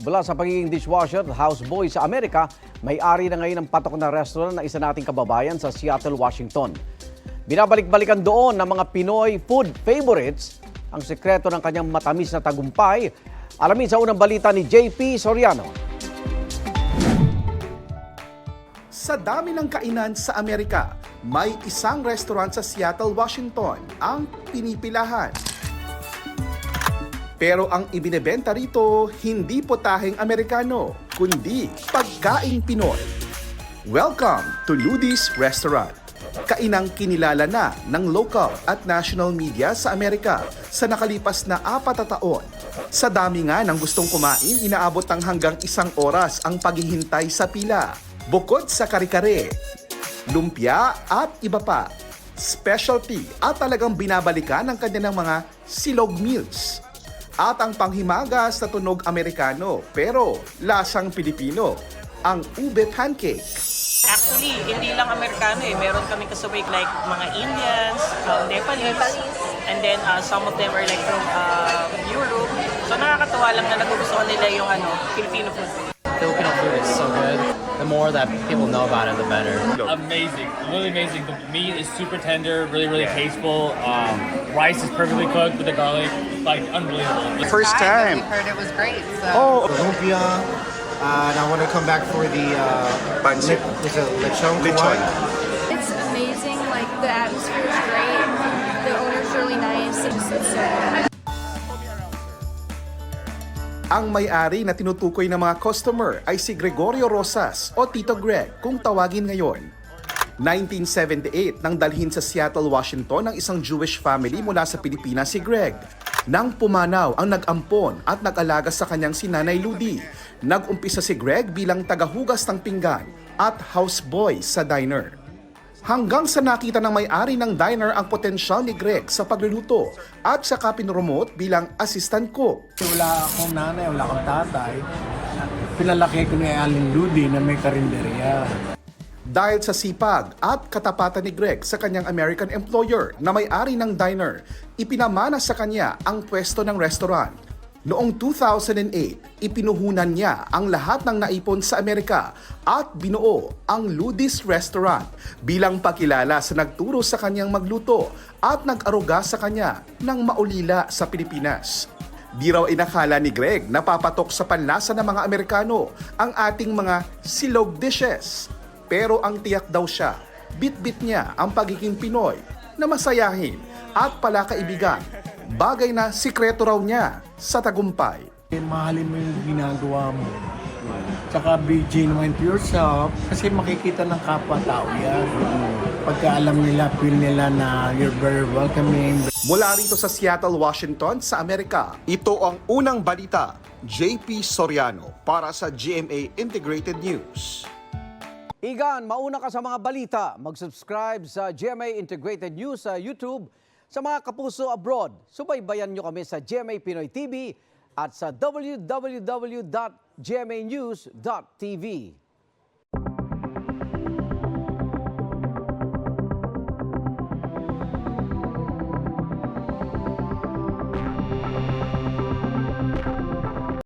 Mula sa pagiging dishwasher at houseboy sa Amerika, may-ari na ngayon ng patok na restaurant na isa nating kababayan sa Seattle, Washington. Binabalik-balikan doon ng mga Pinoy food favorites ang sekreto ng kanyang matamis na tagumpay. Alamin sa unang balita ni JP Soriano. Sa dami ng kainan sa Amerika, may isang restaurant sa Seattle, Washington ang pinipilahan. Pero ang ibinebenta rito, hindi putaheng Amerikano, kundi pagkaing Pinoy. Welcome to Ludi's Restaurant. Kainang kinilala na ng local at national media sa Amerika sa nakalipas na 4 na taon. Sa dami nga ng gustong kumain, inaabot ng hanggang 1 oras ang paghihintay sa pila. Bukod sa kare-kare, lumpia at iba pa, specialty at talagang binabalikan ng kanilang mga silog meals. At ang panghimagas na tunog Amerikano pero lasang Pilipino, ang ube pancake. Actually, hindi lang Amerikano eh. Meron kaming kasabay like mga Indians, Nepalese, and then some of them are like from Europe. So nakakatuwa lang na nagugustuhan nila yung Filipino food. Filipino food is so good. The more that people know about it, the better. Amazing, really amazing. The meat is super tender, really tasteful. Rice is perfectly cooked with the garlic, like unbelievable. First time. We heard it was great. So. Oh, Lumpia, and I want to come back for the Pancit. lechon. Lechon. It's amazing, like the atmosphere is great, the owner's really nice, it's so good. Ang may-ari na tinutukoy ng mga customer ay si Gregorio Rosas o Tito Greg kung tawagin ngayon. 1978 nang dalhin sa Seattle, Washington ang isang Jewish family mula sa Pilipinas si Greg. Nang pumanaw ang nag-ampon at nag-alaga sa kanyang si Nanay Ludi, nag-umpisa si Greg bilang tagahugas ng pinggan at houseboy sa diner. Hanggang sa nakita ng may-ari ng diner ang potensyal ni Greg sa pagluluto at saka pinromote bilang assistant cook. Wala akong nanay, wala akong tatay. Pinalaki ko ni Aling Ludi na may karinderya. Dahil sa sipag at katapatan ni Greg sa kanyang American employer na may-ari ng diner, ipinamana sa kanya ang pwesto ng restaurant. Noong 2008, ipinuhunan niya ang lahat ng naipon sa Amerika at binuo ang Ludi's Restaurant bilang pakilala sa nagturo sa kanyang magluto at nag-aruga sa kanya ng maulila sa Pilipinas. Di raw inakala ni Greg na papatok sa panlasa ng mga Amerikano ang ating mga silog dishes. Pero ang tiyak daw siya, bit-bit niya ang pagiging Pinoy na masayahin at palakaibigan. Bagay na sikreto raw niya sa tagumpay. Mahalin mo yung ginagawa mo. Tsaka be genuine to yourself kasi makikita ng kapwa-tao yan. Pagka alam nila, feel nila na you're very welcoming. Mula rito sa Seattle, Washington, sa Amerika, ito ang unang balita. JP Soriano para sa GMA Integrated News. Igan, mauna ka sa mga balita. Mag-subscribe sa GMA Integrated News sa YouTube. Sa mga kapuso abroad, subaybayan nyo kami sa GMA Pinoy TV at sa www.gmanews.tv.